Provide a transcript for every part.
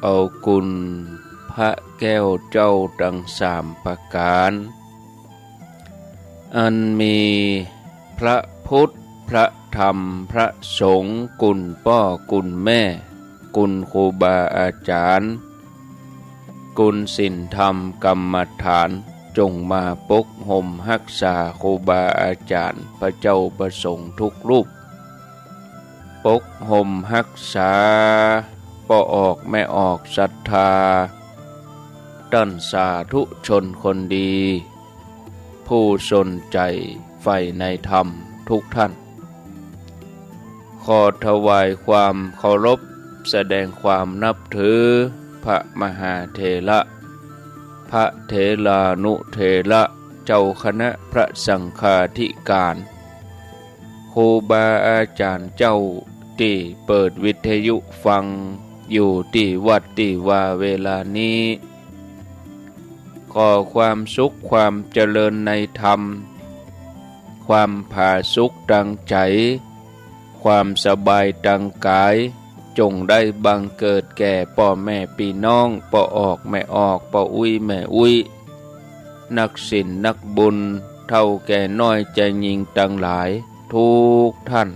เอากุลพระแก้วเจ้าดังสามประการอันมีพระพุทธพระธรรมพระสงฆ์กุลพ่อกุลแม่กุลครูบาอาจารย์กุลศีลธรรมกรรมฐานจงมาปกห่มรักษาครูบาอาจารย์พระเจ้าประสงค์ทุกรูปปกห่มรักษาปออกแม่ออกศรัทธาต้นสาธุชนคนดีผู้สนใจใฝ่ในธรรมทุกท่านขอถวายความเคารพแสดงความนับถือพระมหาเถระพระเถรานุเถระเจ้าคณะพระสังฆาธิการครูบาอาจารย์เจ้าที่เปิดวิทยุฟังอยู่ที่วัดที่ว่าเวลานี้ขอความสุขความเจริญในธรรมความผาสุกดังใจความสบายดังกายจงได้บังเกิดแก่พ่อแม่พี่น้องพ่อออกแม่ออกพ่ออุ้ยแม่อุ้ยนักศีลนักบุญเท่าแก่น้อยใจยิงตั้งหลายทุกท่าน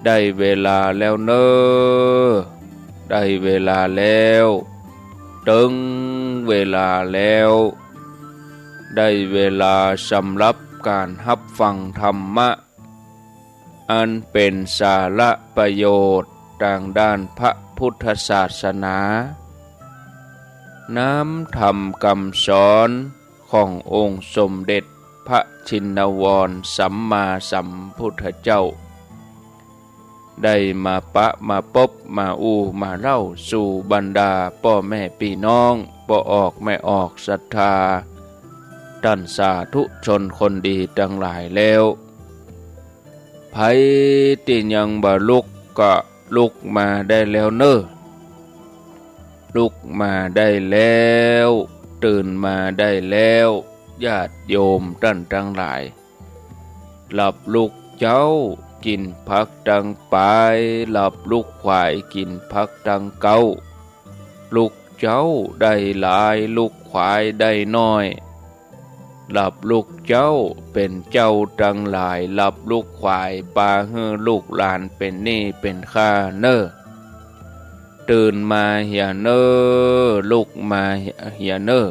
ได้เวลาแล้วเนอได้เวลาแล้วถึงเวลาแล้วได้เวลาสำหรับการรับฟังธรรมะอันเป็นสาระประโยชน์ทางด้านพระพุทธศาสนาน้ำธรรมคำสอนขององค์สมเด็จพระชินวรสัมมาสัมพุทธเจ้าได้มาปะมาพบมามาเล่าสู่บรรดาพ่อแม่พี่น้องพ่อออกแม่ออกศรัทธาท่านสาธุชนคนดีทั้งหลายแล้วไผที่ยังบ่ลุกก็ลุกมาได้แล้วเนอลุกมาได้แล้วตื่นมาได้แล้วญาติโยมท่านทั้งหลายหลับลูกเจ้ากินผักดังปลายหลับลูกควายกินผักดังเก้าลูกเจ้าได้หลายลูกควายได้น้อยหลับลูกเจ้าเป็นเจ้าดังหลายหลับลูกควายปลาเฮือลูกหลานเป็นหนี้เป็นค่าเนอตื่นมาเหียเนอลูกมาเหียเนอ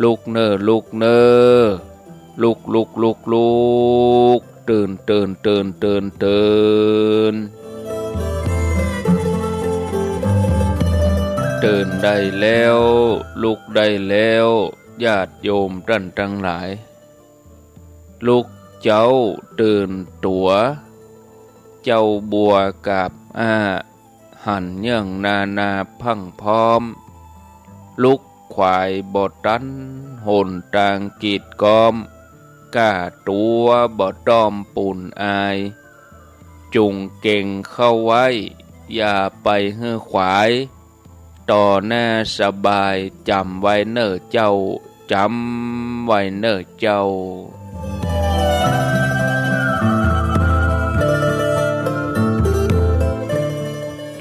ลูกเนอลูกเนอลูกตื่นตื่นได้แล้วลุกได้แล้วญาติโยมท่านทั้งหลายลูกเจ้าตื่นตัวเจ้าบัวกับหันเยื่องนาพังพร้อมลุกควายบอตันหนตางกีดกอมกล้าตัวบ่ต้อมปุ่นอายจุงเก่งเข้าไว้อย่าไปเฮือขวายต่อหน้าสบายจำไว้เนอเจ้าจำไว้เนอเจ้า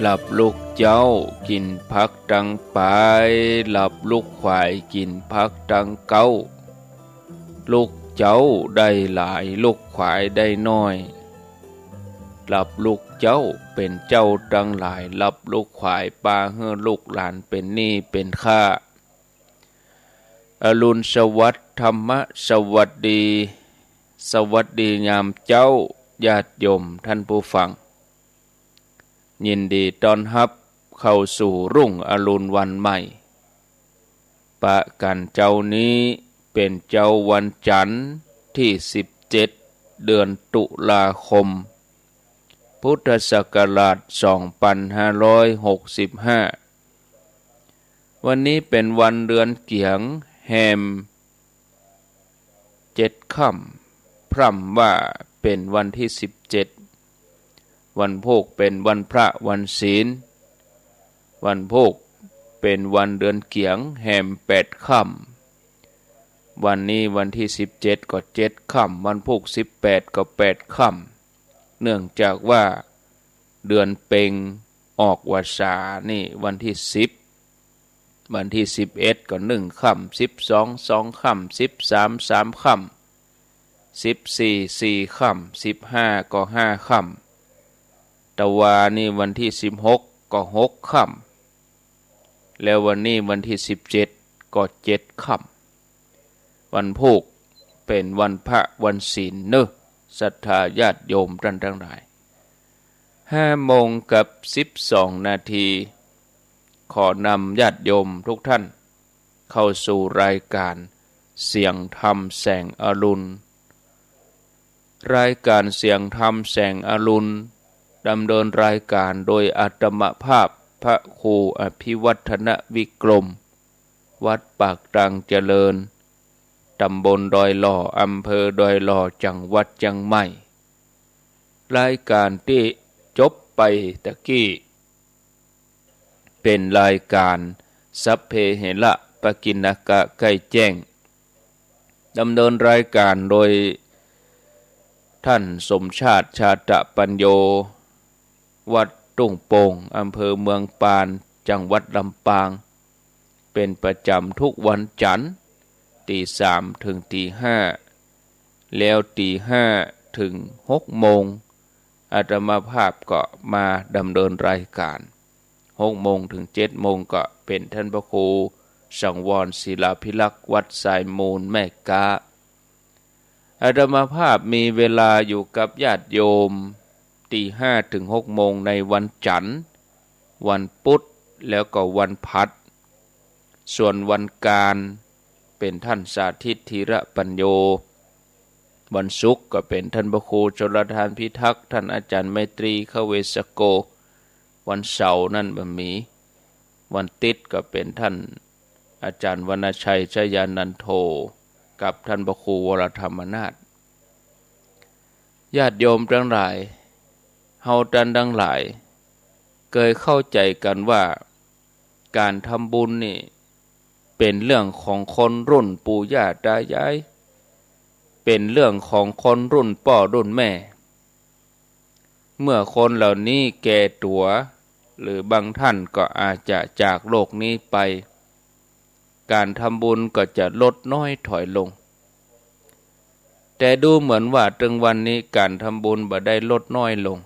หลับลูกเจ้ากินผักดังปลายหลับลูกควายกินผักดังเก้าลูกเจ้าได้หลายลูกควายได้น้อยหลับลูกเจ้าเป็นเจ้าดังหลายหลับลูกควายปลาเฮือลูกหลานเป็นหนี้เป็นค่าอรุณสวัสดิ์ธรรมะสวัสดียามเจ้าญาติโยมท่านผู้ฟังยินดีต้อนรับเข้าสู่รุ่งอรุณวันใหม่ปะกันเจ้านี้เป็นเจ้าวันจันทร์ที่17เดือนตุลาคมพุทธศักราช2565วันนี้เป็นวันเดือนเกียงแฮม7 ค่ำพร่ำว่าเป็นวันที่17วันโภคเป็นวันพระวันศีลวันโภคเป็นวันเดือนเกียงแฮม8 ค่ำวันนี้วันที่17ก็7 ค่ำวันโภค18ก็8 ค่ำเนื่องจากว่าเดือนเพ็ญ ออกวสานี่วันที่10วันที่11ก็1ค่ำ12 2ค่ำ13 3ค่ำ14 4ค่ำ15ก็5ค่ำตะวานี่วันที่16ก็6ค่ำแล้ววันนี้วันที่17ก็7ค่ำวันพุธเป็นวันพระวันศีลเนอะศรัทธาญาติโยมท่านทั้งหลาย5:12 นาทีขอนำญาติโยมทุกท่านเข้าสู่รายการเสียงธรรมแสงอรุณรายการเสียงธรรมแสงอรุณดำเนินรายการโดยอาตมภาพพระครูอภิวัฒนวิกรมวัดปากตรังเจริญตำบลดอยหล่ออำเภอดอยหล่อจังหวัดเชียงใหม่รายการที่จบไปตะกี้เป็นรายการสัพเพเหระปกิณกะใกล้แจ้งดำเนินรายการโดยท่านสมชาติชาตปัญโยวัดตุ้งโป่งอำเภอเมืองปานจังหวัดลำปางเป็นประจำทุกวันจันทร์ตี3ถึงตี5แล้วตี5ถึง6โมงอาตมาภาพก็มาดำเนินรายการ6โมงถึง7โมงก็เป็นท่านพระครูสังวรศิลาภิลักษ์วัดสายมูลแม่กาอาตมาภาพมีเวลาอยู่กับญาติโยมตี5ถึง6โมงในวันจันทร์วันพุธแล้วก็วันพัดส่วนวันการเป็นท่านสาธิตธีระปัญโยวันศุกร์ก็เป็นท่านพระครูชลทานพิทักษ์ท่านอาจารย์ไมตรีขเวสโกวันเสาร์นั่นบ่มีวันติดก็เป็นท่านอาจารย์วรรณชัยชยานันโทกับท่านพระครูวรธรรมนาถญาติโยมทั้งหลายเฮาท่านทั้งหลายเคยเข้าใจกันว่าการทำบุญนี่เป็นเรื่องของคนรุ่นปู่ย่าตายายเป็นเรื่องของคนรุ่นพ่อรุ่นแม่เมื่อคนเหล่านี้แก่ตัวหรือบางท่านก็อาจจะจากโลกนี้ไปการทำบุญก็จะลดน้อยถอยลงแต่ดูเหมือนว่าถึงวันนี้การทำบุญบ่ได้ลดน้อยลง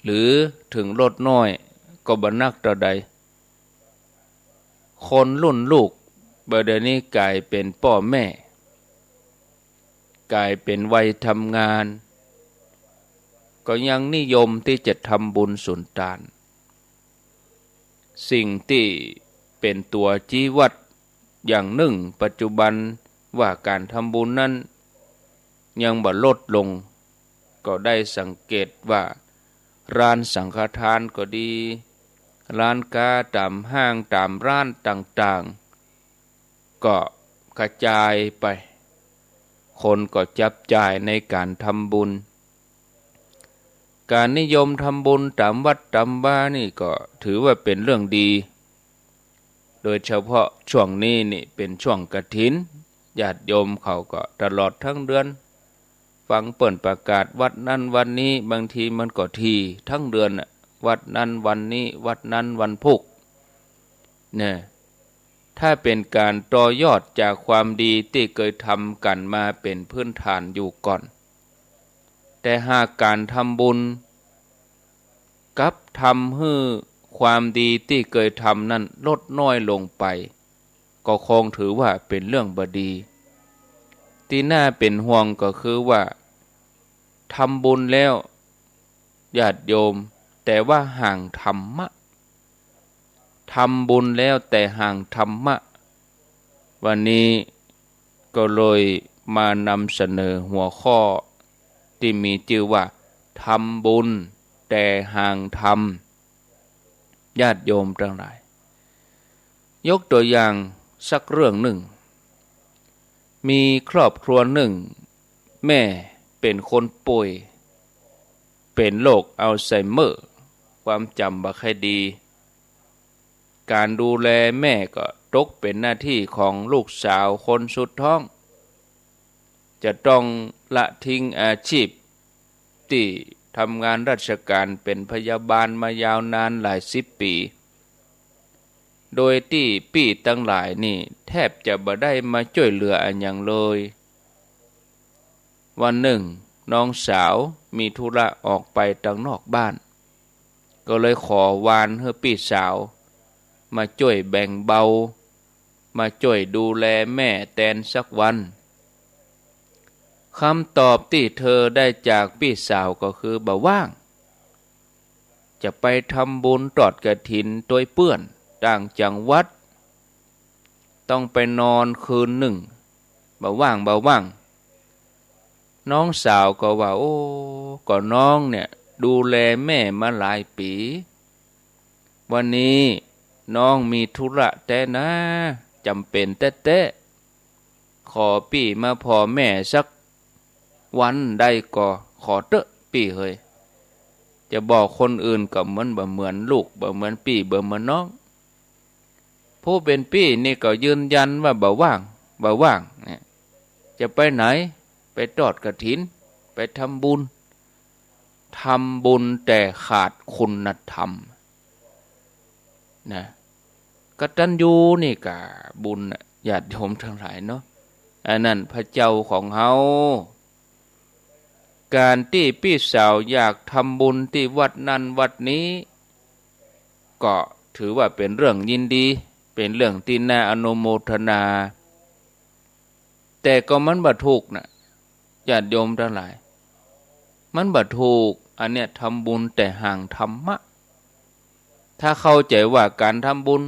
หรือถึงลดน้อยก็บ่นักเท่าใดคนรุ่นลูกบัดเดี๋ยวนี้กลายเป็นพ่อแม่กลายเป็นวัยทำงานก็ยังนิยมที่จะทำบุญสุนทานสิ่งที่เป็นตัวชี้วัดอย่างหนึ่งปัจจุบันว่าการทำบุญนั้นยังบ่ลดลงก็ได้สังเกตว่าร้านสังฆทานก็ดีร้านค้าตามห้างตามร้านต่างๆก็กระจายไปคนก็จับจ่ายในการทำบุญการนิยมทำบุญตามวัดตามบ้านนี่ก็ถือว่าเป็นเรื่องดีโดยเฉพาะช่วงนี้นี่เป็นช่วงกฐินญาติโยมเขาก็ตลอดทั้งเดือนฟังเปิ่นประกาศวัดนั้นวันนี้บางทีมันก็ทีทั้งเดือนวัดนั้นวันนี้วัดนั้นวันพุธเนี่ยถ้าเป็นการต่อยอดจากความดีที่เคยทำกันมาเป็นพื้นฐานอยู่ก่อนแต่หากการทำบุญกับทำให้ความดีที่เคยทำนั้นลดน้อยลงไปก็คงถือว่าเป็นเรื่องบดีที่น่าเป็นห่วงก็คือว่าทำบุญแล้วญาติโยมแต่ว่าห่างธรรมะทำบุญแล้วแต่ห่างธรรมะวันนี้ก็เลยมานำเสนอหัวข้อที่มีชื่อว่าทำบุญแต่ห่างธรรมญาติโยมทั้งหลายยกตัวอย่างสักเรื่องหนึ่งมีครอบครัวหนึ่งแม่เป็นคนป่วยเป็นโรคอัลไซเมอร์ความจำบ่ค่อยดีการดูแลแม่ก็ตกเป็นหน้าที่ของลูกสาวคนสุดท้องจะต้องละทิ้งอาชีพที่ ทำงานราชการเป็นพยาบาลมายาวนานหลาย10 ปีโดยที่ปี่ตั้งหลายนี่แทบจะบ่ได้มาช่วยเหลืออันอย่างเลยวันหนึ่งน้องสาวมีธุระออกไปทางนอกบ้านก็เลยขอวานให้ปี่สาวมาช่วยแบ่งเบามาช่วยดูแลแม่แตนสักวันคำตอบที่เธอได้จากพี่สาวก็คือบ่ว่างจะไปทำบุญทอดกฐินตัวเปื้อนต่างจังหวัดต้องไปนอนคืนหนึ่งบ่ว่างน้องสาวก็ว่าโอ้ก็น้องเนี่ยดูแลแม่มาหลายปีวันนี้น้องมีธุระแต่นะจำเป็นแต่ขอปี่มาพอแม่สักวันได้ก็ขอเตอะปี่เฮยจะบอกคนอื่นก็เหมือนลูกบ่เหมือนปี่บ่เหมือนน้องผู้เป็นปี่นี่ก็ยืนยันว่าบ่ว่างเนี่ยจะไปไหนไปทอดกฐินไปทำบุญแต่ขาดคุณธรรมนะกตัญญูนี่กะบุญญาติโยมทั้งหลายเนาะอันนั้นพระเจ้าของเฮาการที่พี่สาวอยากทำบุญที่วัดนั้นวัดนี้ก็ถือว่าเป็นเรื่องยินดีเป็นเรื่องที่น่าอนุโมทนาแต่ก็มันบ่ถูกนะญาติโยมทั้งหลายมันบ่ถูกอันเนี้ยทำบุญแต่ห่างธรรมะถ้าเข้าใจว่าการทำบุญ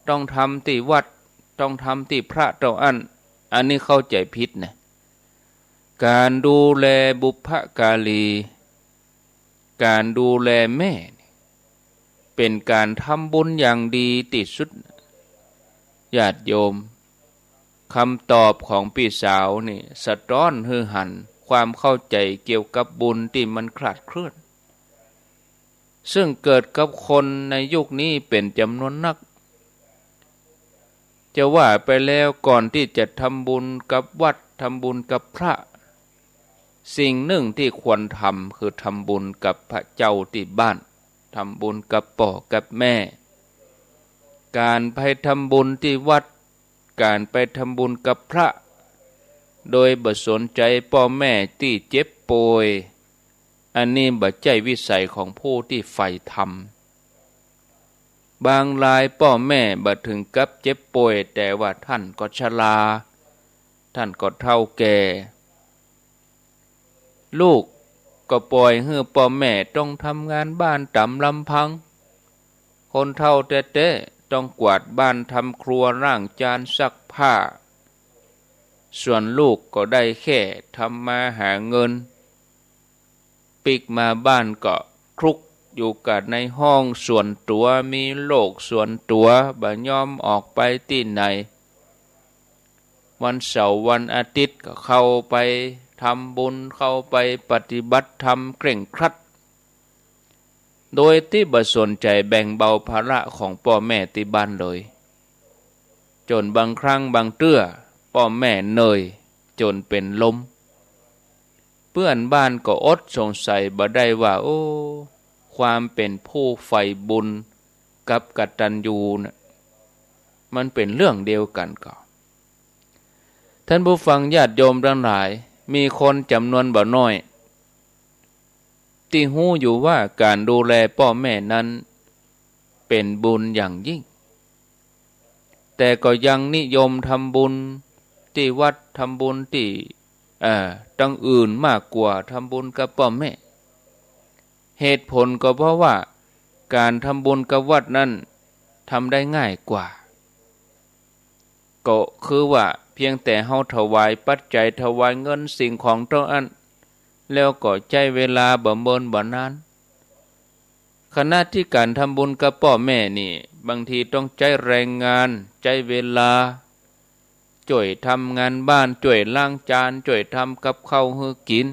ต้องทำที่วัดต้องทำที่พระเจ้าอันนี้เข้าใจผิดนะการดูแลบุพการีการดูแลแม่เป็นการทำบุญอย่างดีที่สุดญาติโยมคำตอบของพี่สาวนี่สะท้อนให้หันความเข้าใจเกี่ยวกับบุญที่มันคลาดเคลื่อนซึ่งเกิดกับคนในยุคนี้เป็นจำนวนนักจะว่าไปแล้วก่อนที่จะทำบุญกับวัดทำบุญกับพระสิ่งหนึ่งที่ควรทำคือทำบุญกับพระเจ้าที่บ้านทำบุญกับพ่อกับแม่การไปทำบุญที่วัดการไปทำบุญกับพระโดยบ่สนใจพ่อแม่ที่เจ็บป่วยอันนี้บ่ใช่วิสัยของผู้ที่ใฝ่ธรรมบางรายพ่อแม่บ่ถึงกับเจ็บป่วยแต่ว่าท่านก็ชราท่านก็เฒ่าแก่ลูกก็ปล่อยให้พ่อแม่ต้องทำงานบ้านตามลำพังคนเฒ่าแท้ๆต้องกวาดบ้านทำครัวล้างจานซักผ้าส่วนลูกก็ได้แค่ทำมาหาเงินปิกมาบ้านก็คลุกอยู่กับในห้องส่วนตัวมีโลกส่วนตัวบ่ยอมออกไปที่ไหนวันเสาร์วันอาทิตย์ก็เข้าไปทำบุญเข้าไปปฏิบัติธรรมเคร่งครัดโดยที่บ่สนใจแบ่งเบาภาระของพ่อแม่ที่บ้านเลยจนบางครั้งบางเตื้อพ่อแม่เหนื่อยจนเป็นลมเพื่อนบ้านก็อดสงสัยบ่ได้ว่าโอ้ความเป็นผู้ใฝ่บุญกับกตัญญูนะมันเป็นเรื่องเดียวกันก็ท่านผู้ฟังญาติโยมทั้งหลายมีคนจำนวนบ่น้อยที่หู้อยู่ว่าการดูแลพ่อแม่นั้นเป็นบุญอย่างยิ่งแต่ก็ยังนิยมทำบุญที่วัดทำบุญที่ตั้งอื่นมากกว่าทำบุญกับพ่อแม่เหตุผลก็เพราะว่าการทำบุญกับวัดนั้นทำได้ง่ายกว่าก็คือว่าเพียงแต่เฮาถวายปัจจัยถวายเงินสิ่งของเท่านั้นแล้วก็ใช้เวลาบ่เมินบ่นานขณะที่การทำบุญกับพ่อแม่นี่บางทีต้องใช้แรงงานใช้เวลาช่วยทำงานบ้านช่วยล้างจานช่วยทำกับข้าวให้กิน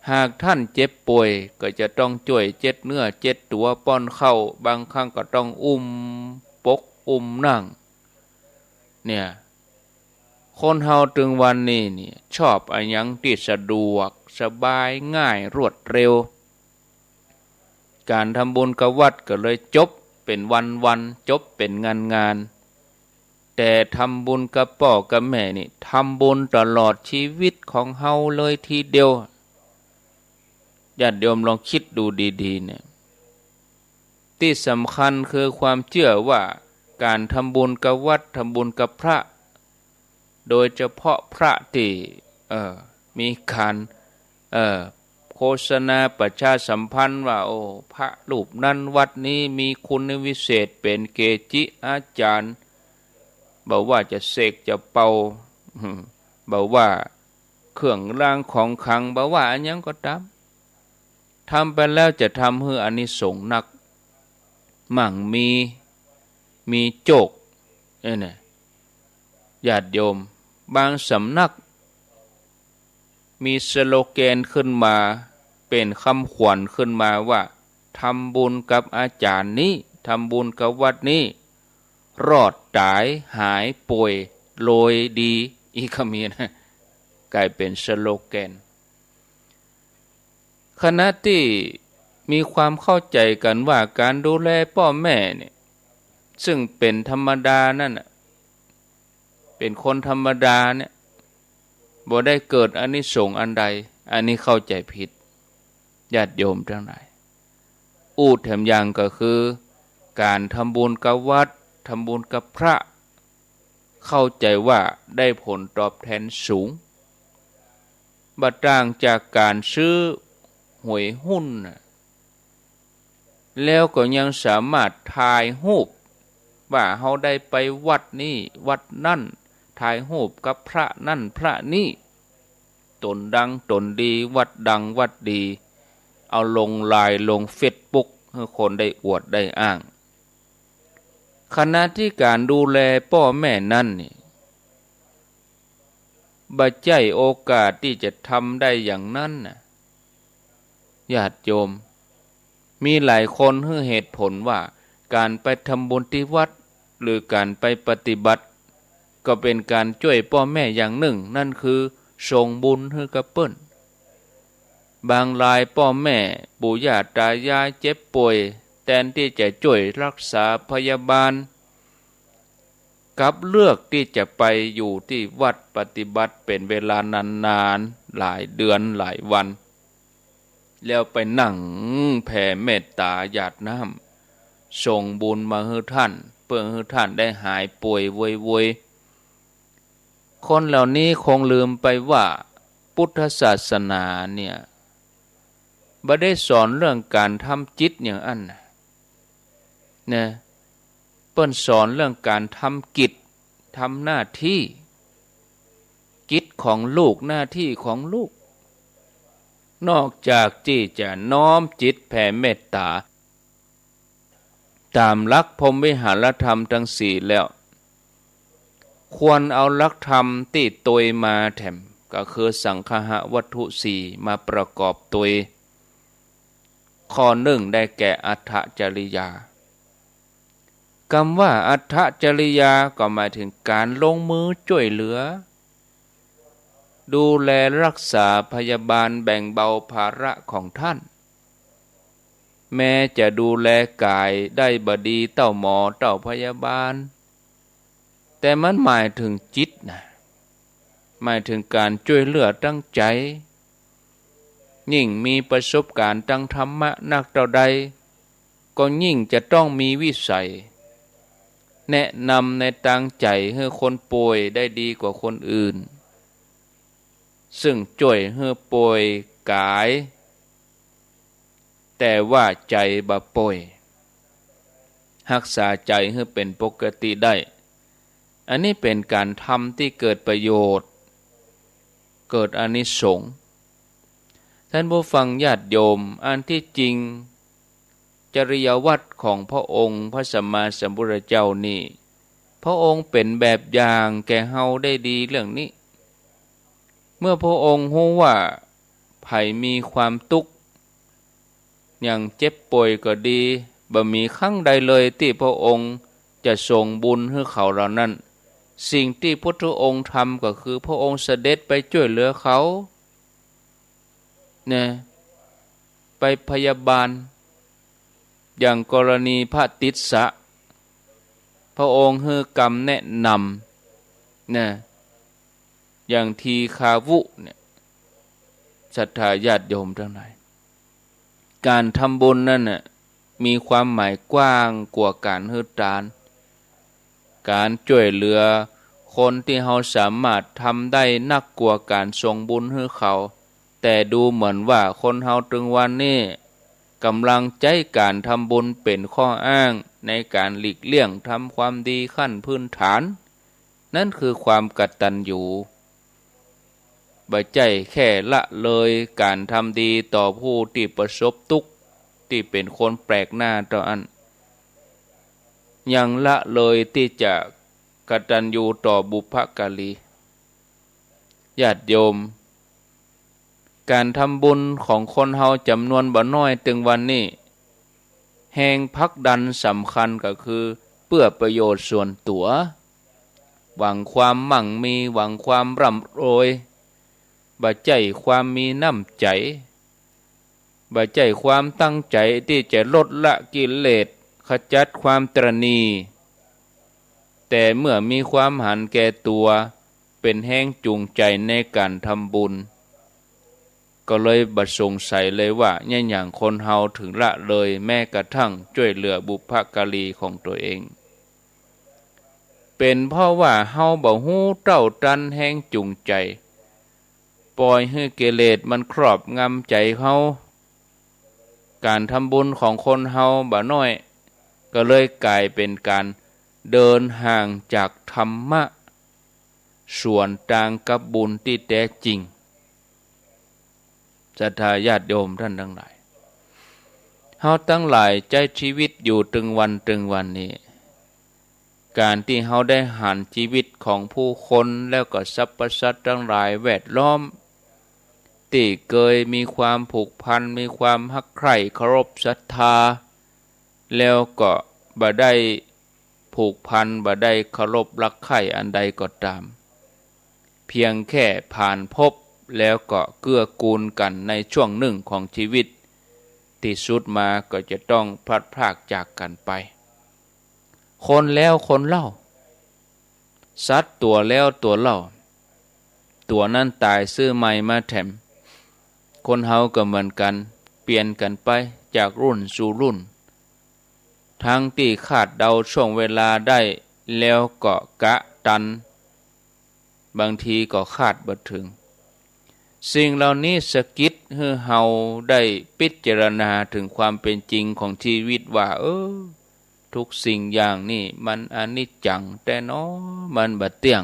หากท่านเจ็บป่วยก็จะต้องช่วยเจ็ดเนื้อเจ็ดตัวป้อนข้าวบางครั้งก็ต้องอุ้มปกอุ้มนั่งเนี่ย คนเฮาถึงวันนี้นี่ชอบอันยังที่สะดวกสบายง่ายรวดเร็วการทำบุญกับวัดก็เลยจบเป็นวันจบเป็นงานแต่ทำบุญกับพ่อกับแม่นี่ทำบุญตลอดชีวิตของเฮาเลยทีเดียวญาติโยมลองคิดดูดีๆเนี่ยที่สำคัญคือความเชื่อว่าการทำบุญกับวัดทำบุญกับพระโดยเฉพาะพระที่มีการโฆษณาประชาสัมพันธ์ว่าโอ้พระรูปนั้นวัดนี้มีคุณวิเศษเป็นเกจิอาจารย์บอกว่าจะเสกจะเป่าบอกว่าเครื่องรางของขลังบอกว่าอันยังก็ตามทำไปแล้วจะทำให้อานิสงส์หนักมั่งมีโจกเนี่ยญาติโยมบางสำนักมีสโลแกนขึ้นมาเป็นคำขวัญขึ้นมาว่าทำบุญกับอาจารย์นี้ทำบุญกับวัดนี้รอดตายหายป่วยโรยดีอีกคำนี้นะกลายเป็นสโลแกนคณะที่มีความเข้าใจกันว่าการดูแลพ่อแม่เนี่ยซึ่งเป็นธรรมดานั่นเป็นคนธรรมดาเนี่ยบ่ได้เกิดอานิสงส์อันใดอันนี้เข้าใจผิดญาติโยมทั้งหลายแถมยังก็คือการทำบุญกับวัดทำบุญกับพระเข้าใจว่าได้ผลตอบแทนสูงบ่ต่างจากการซื้อหวยหุ้นแล้วก็ยังสามารถถ่ายรูปว่าเฮาได้ไปวัดนี้วัดนั่นถ่ายรูปกับพระนั่นพระนี่ตนดังตนดีวัดดังวัดดีเอาลงไลน์ลงเฟซบุ๊กให้คนได้อวดได้อ้างขณะที่การดูแลพ่อแม่นั่นนี่บ่ใจโอกาสที่จะทำได้อย่างนั้นน่ะญาติโยมมีหลายคนให้เหตุผลว่าการไปทำบุญที่วัดหรือการไปปฏิบัติก็เป็นการช่วยพ่อแม่อย่างหนึ่งนั่นคือส่งบุญให้กับเปิ้นบางรายพ่อแม่ปู่ย่าตายายเจ็บป่วยแทนที่จะช่วยรักษาพยาบาลกับเลือกที่จะไปอยู่ที่วัดปฏิบัติเป็นเวลานานๆหลายเดือนหลายวันแล้วไปนั่งแผ่เมตตาหยาดน้ำส่งบุญมาให้ท่านเพื่อให้ท่านได้หายป่วยไวๆคนเหล่านี้คงลืมไปว่าพุทธศาสนาเนี่ยบ่ได้สอนเรื่องการทำจิตอย่างอันนะเปิ้นสอนเรื่องการทำกิจทำหน้าที่กิจของลูกหน้าที่ของลูกนอกจากที่จะน้อมจิตแผ่เมตตาตามหลักพรหมวิหารธรรมทั้งสี่แล้วควรเอาหลักธรรมที่ตวยมาแถมก็คือสังคหวัตถุสี่มาประกอบตวยข้อหนึ่งได้แก่อัฏฐจริยาคำว่าอัฏฐจริยาก็หมายถึงการลงมือช่วยเหลือดูแลรักษาพยาบาลแบ่งเบาภาระของท่านแม้จะดูแลกายได้บดีเต้าหมอเต้าพยาบาลแต่มันหมายถึงจิตนะหมายถึงการช่วยเหลือตั้งใจยิ่งมีประสบการณ์ทางธรรมะนักเท่าใดก็ยิ่งจะต้องมีวิสัยแนะนำในทางใจให้คนป่วยได้ดีกว่าคนอื่นซึ่งช่วยให้ป่วยกายแต่ว่าใจบ่ป่วยรักษาใจให้เป็นปกติได้อันนี้เป็นการทำที่เกิดประโยชน์เกิดอานิสงส์ท่านผู้ฟังญาติโยมอันที่จริงจริยวัตรของพระองค์พระสัมมาสัมพุทธเจ้านี่พระองค์เป็นแบบอย่างแก่เฮาได้ดีเรื่องนี้เมื่อพระองค์รู้ว่าไผมีความทุกข์อย่างเจ็บป่วยก็ดีบ่มีครั้งใดเลยที่พระองค์จะส่งบุญให้เขาเหล่านั้น สิ่งที่พุทธองค์ทำก็คือพระองค์เสด็จไปช่วยเหลือเขาเนี่ยไปพยาบาลอย่างกรณีพระติสสะพระองค์ให้กรรมแนะนำเนี่ยอย่างทีคาวุเนี่ยศรัทธาญาติโยมทั้งหลายการทำบุญนั่นน่ะมีความหมายกว้างกว่าการให้ทานการช่วยเหลือคนที่เราสามารถทำได้นักกว่าการส่งบุญให้เขาแต่ดูเหมือนว่าคนเราถึงวันนี้กำลังใจการทำบุญเป็นข้ออ้างในการหลีกเลี่ยงทำความดีขั้นพื้นฐานนั่นคือความกตัญญูบ่ใจแค่ละเลยการทำดีต่อผู้ที่ประสบทุกข์ที่เป็นคนแปลกหน้าต่ออันยังละเลยที่จะกตัญญูต่อบุพการีญาติโยมการทำบุญของคนเฮาจำนวนบ่น้อยถึงวันนี้แห่งพักดันสำคัญก็คือเพื่อประโยชน์ส่วนตัวหวังความมั่งมีหวังความร่ำรวยบ่ใจความมีน้ำใจบ่ใจความตั้งใจที่จะลดละกิเลสขจัดความตระหนี่แต่เมื่อมีความหันแก่ตัวเป็นแห้งจูงใจในการทำบุญก็เลยบัดสงสัยเลยว่าเนี่ยอย่างคนเฮาถึงละเลยแม้กระทั่งช่วยเหลือบุพการีของตัวเองเป็นเพราะว่าเฮาบ่ฮู้เต้าตันแห้งจูงใจปล่อยให้กิเลสมันครอบงำใจเฮาการทำบุญของคนเฮาบ่น้อยก็เลยกลายเป็นการเดินห่างจากธรรมะส่วนต่างกับบุญที่แท้จริงศรัทธาญาติโยมท่านทั้งหลายเฮาทั้งหลายใจชีวิตอยู่ตึงวันนี้การที่เฮาได้หันชีวิตของผู้คนแล้วก็สรรพสัตว์ทั้งหลายแวดล้อมที่เคยมีความผูกพันมีความฮักใคร่เคารพศรัทธาแล้วก็บ่ได้ผูกพันบ่ได้เคารพรักใคร่อันใดก็ตามเพียงแค่ผ่านพบแล้วก็เกื้อกูลกันในช่วงหนึ่งของชีวิตที่สุดมาก็จะต้องพลัดพรากจากกันไปคนแล้วคนเล่าสัตว์ตัวแล้วตัวเล่าตัวนั้นตายซื้อใหม่มาแถมคนเฮาก็เหมือนกันเปลี่ยนกันไปจากรุ่นสู่รุ่นทั้งที่คาดเดาช่วงเวลาได้แล้วก็กะตันบางทีก็คาดบ่ถึงสิ่งเหล่านี้สะกิดให้เฮาได้พิจารณาถึงความเป็นจริงของชีวิตว่าทุกสิ่งอย่างนี่มันอนิจจังแต่น้อมันบ่เที่ยง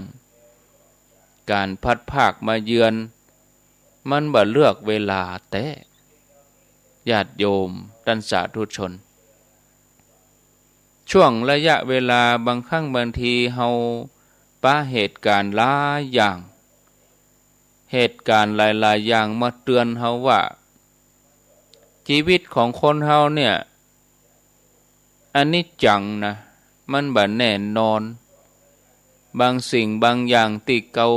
การพัดภาคมาเยือนมันบ่เลือกเวลาแต่ญาติโยมท่านสาธุชนช่วงระยะเวลาบางครั้งบางทีเฮาปะเหตุการณ์หลายอย่างเหตุการณ์หลายๆอย่างมาเตือนเฮาว่าชีวิตของคนเฮาเนี่ยอนิจจังนะมันบ่แน่นอนบางสิ่งบางอย่างที่เก่า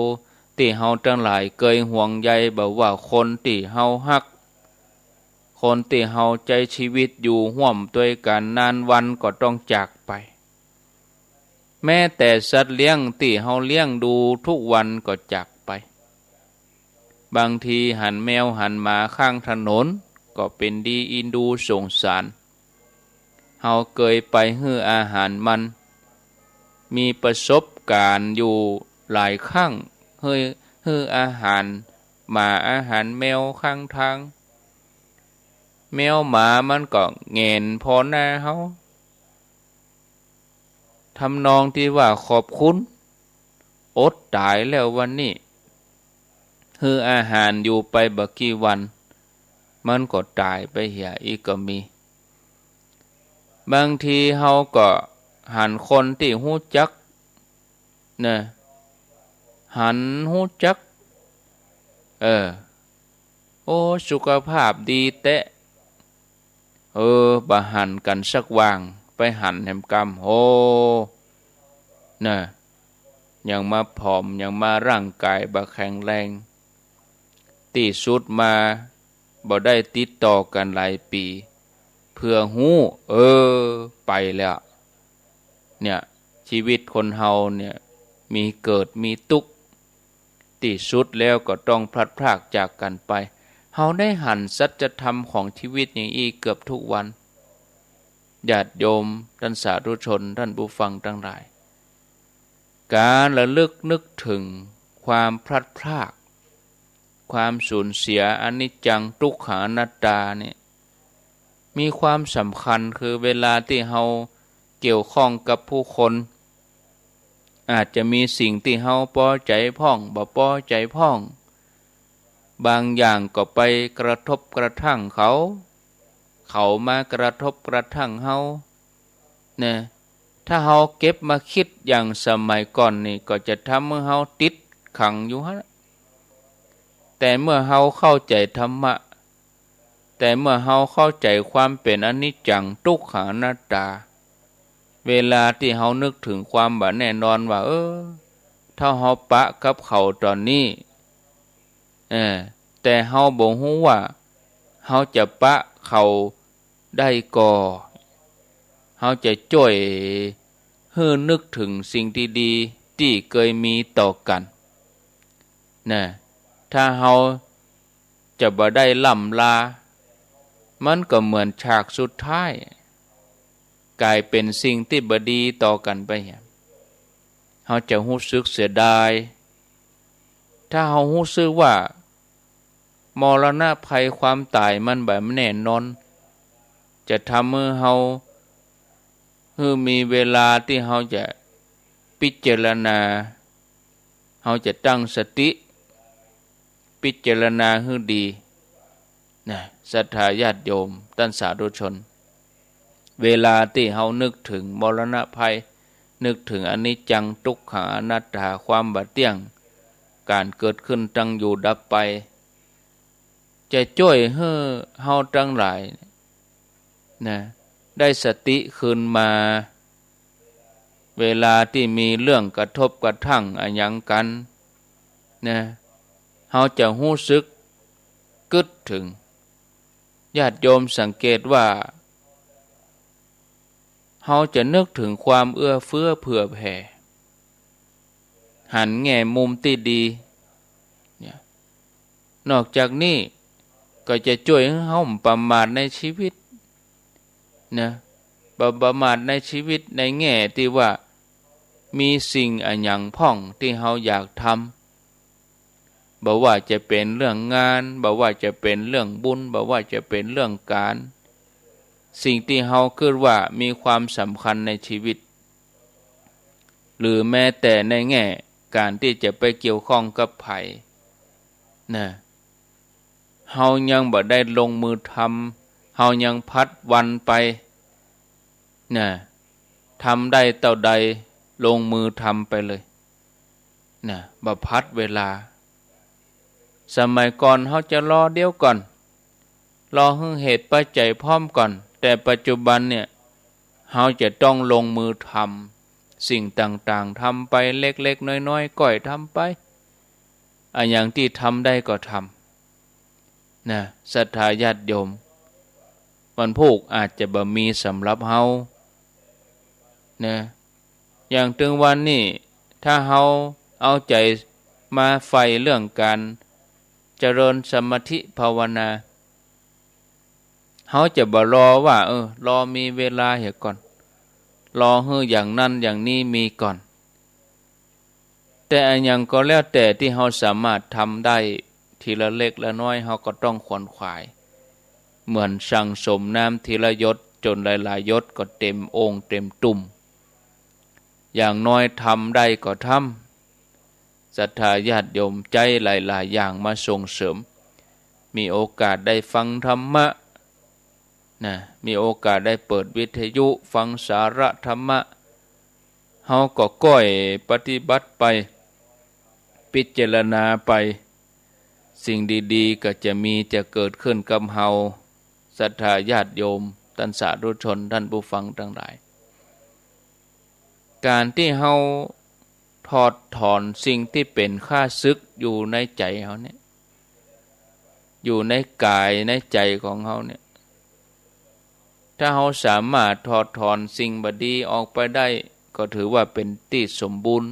ที่เฮาทั้งหลายเคยห่วงใยบ่ว่าคนที่เฮาฮักคนที่เฮาใจชีวิตอยู่ร่วมด้วยกันนานวันก็ต้องจากไปแม้แต่สัตว์เลี้ยงที่เฮาเลี้ยงดูทุกวันก็จากไปบางทีหันแมวหันหมาข้างถนนก็เป็นดีอินดูสงสารเฮาเคยไปให้อาหารมันมีประสบการณ์อยู่หลายครั้งให้อาหารหมาอาหารแมวข้างทางแมวหมามันก็แงนพอหน้าเฮาทำนองที่ว่าขอบคุณอดตายแล้ววันนี้ให้อาหารอยู่ไปบักกี่วันมันก็ตายไปเหียอีกก็มีบางทีเฮาก็หันคนที่ฮู้จักนะหันฮู้จักโอ้สุขภาพดีแตะบ่หันกันสักวางไปหันแหมกรรมโอ้นะ ยังมาผอมยังมาร่างกายบ่แข็งแรงที่สุดมาบ่ได้ติดต่อกันหลายปีเพื่อหู้ไปแล้วเนี่ยชีวิตคนเฮาเนี่ยมีเกิดมีตุกที่สุดแล้วก็ต้องพลัดพรากจากกันไปเฮาได้หันสัจธรรมของชีวิตอย่างอีกเกือบทุกวันญาติโยมท่านสาธุชนท่านผู้ฟังทั้งหลายการระลึกนึกถึงความพลัดพรากความสูญเสียอนิจจังทุกขังอนัตตาเนี่ยมีความสำคัญคือเวลาที่เฮาเกี่ยวข้องกับผู้คนอาจจะมีสิ่งที่เฮาพอใจพ้องบ่พอใจพ้องบางอย่างก็ไปกระทบกระทั่งเขามากระทบกระทั่งเฮาเนี่ยถ้าเฮาเก็บมาคิดอย่างสมัยก่อนนี่ก็จะทำให้เฮาติดขังอยู่ฮะแต่เมื่อเฮาเข้าใจธรรมะแต่เมื่อเฮาเข้าใจความเป็นอนิจจังทุกขังอนัตตาเวลาที่เฮานึกถึงความบ่แน่นอนว่าถ้าเฮาปะกับเขาตอนนี้แต่เฮาบ่ฮู้ว่าเฮาจะปะเขาได้ก่อเฮาจะจ่วยให้นึกถึงสิ่งที่ดีที่เคยมีต่อกันถ้าเฮาจะบ่ได้ล่ำลามันก็เหมือนฉากสุดท้ายกลายเป็นสิ่งที่บ่ดีต่อกันไปเฮาจะรู้สึกเสียดายถ้าเฮารู้สึกว่ามรณะภัยความตายมันแบบแน่นอนจะทำให้เฮามีเวลาที่เฮาจะพิจารณาเฮาจะตั้งสติพิจารณาให้ดีศรัทธาญาติโยมท่านสาธุชนเวลาที่เฮานึกถึงมรณะภัยนึกถึงอนิจจังทุกขังอนัตตาความบ่เที่ยงการเกิดขึ้นตั้งอยู่ดับไปจะช่วยให้เฮาทั้งหลายได้สติคืนมาเวลาที่มีเรื่องกระทบกระทั่งอะไรอย่างกันเฮาจะรู้สึกกึดถึงญาติโยมสังเกตว่าเฮาจะนึกถึงความเอื้อเฟื้อเผื่อแผ่หันแง่มุมที่ดีนอกจากนี้ก็จะช่วยให้เฮาประมาทในชีวิตประมาทในชีวิตในแง่ที่ว่ามีสิ่งอันหยังพ่องที่เฮาอยากทำบ่ว่าจะเป็นเรื่องงานบ่ว่าจะเป็นเรื่องบุญบ่ว่าจะเป็นเรื่องการสิ่งที่เฮาคิดว่ามีความสำคัญในชีวิตหรือแม้แต่ในแง่การที่จะไปเกี่ยวข้องกับไผเฮายังบ่ได้ลงมือทำเฮายังพัดวันไปทำได้เท่าใดลงมือทำไปเลยบ่พัดเวลาสมัยก่อนเฮาจะรอเดี๋ยวก่อนรอให้เหตุปัจจัยพร้อมก่อนแต่ปัจจุบันเนี่ยเฮาจะต้องลงมือทำสิ่งต่างๆทำไปเล็กๆน้อยๆก่อยทำไปอย่างที่ทำได้ก็ทำศรัทธาญาติโยมวันพุธอาจจะบ่มีสำหรับเฮาอย่างถึงวันนี้ถ้าเฮาเอาใจมาใฝ่เรื่องการเจริญสมาธิภาวนาเฮาจะบ่รอว่ารอมีเวลาเหี่ยก่อนรอให้อย่างนั้นอย่างนี้มีก่อนแต่อันยังก็แล้วแต่ที่เฮาสามารถทำได้ทีละเล็กละน้อยเฮาก็ต้องขวนขวายเหมือนสั่งสมน้ำทีละหยดจนหลายๆหยดก็เต็มโอ่งเต็มตุ่มอย่างน้อยทำได้ก็ทำศรัทธาญาติโยมใจหลายๆอย่างมาส่งเสริมมีโอกาสได้ฟังธรรมะมีโอกาสได้เปิดวิทยุฟังสาระธรรมะเฮาก็ก้อยปฏิบัติไปพิจารณาไปสิ่งดีๆก็จะเกิดขึ้นกับเฮาศรัทธาญาติโยมท่านสาธุชนท่านผู้ฟังทั้งหลายการที่เฮาท ถอดถอนสิ่งที่เป็นข้าศึกอยู่ในใจเขาเนี่ยอยู่ในกายในใจของเขาเนี่ยถ้าเขาสามารถถอดถอนสิ่งบดีออกไปได้ก็ถือว่าเป็นที่สมบูรณ์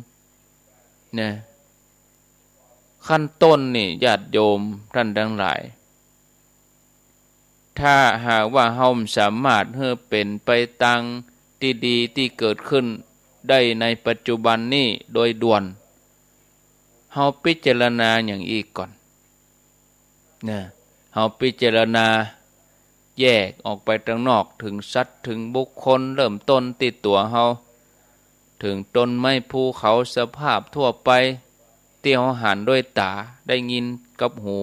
นะขั้นต้นนี่ญาติโยมท่านทั้งหลายถ้าหากว่าเฮาสามารถให้เป็นไปตามที่ดีที่เกิดขึ้นได้ในปัจจุบันนี้โดยด่วนเฮาพิจารณาอย่างอีกก่อนนะเฮาพิจารณาแยกออกไปข้างนอกถึงสัตว์ถึงบุคคลเริ่มต้นที่ตัวเฮาถึงต้นไม้ภูเขาสภาพทั่วไปที่เฮาหันด้วยตาได้ยินกับหู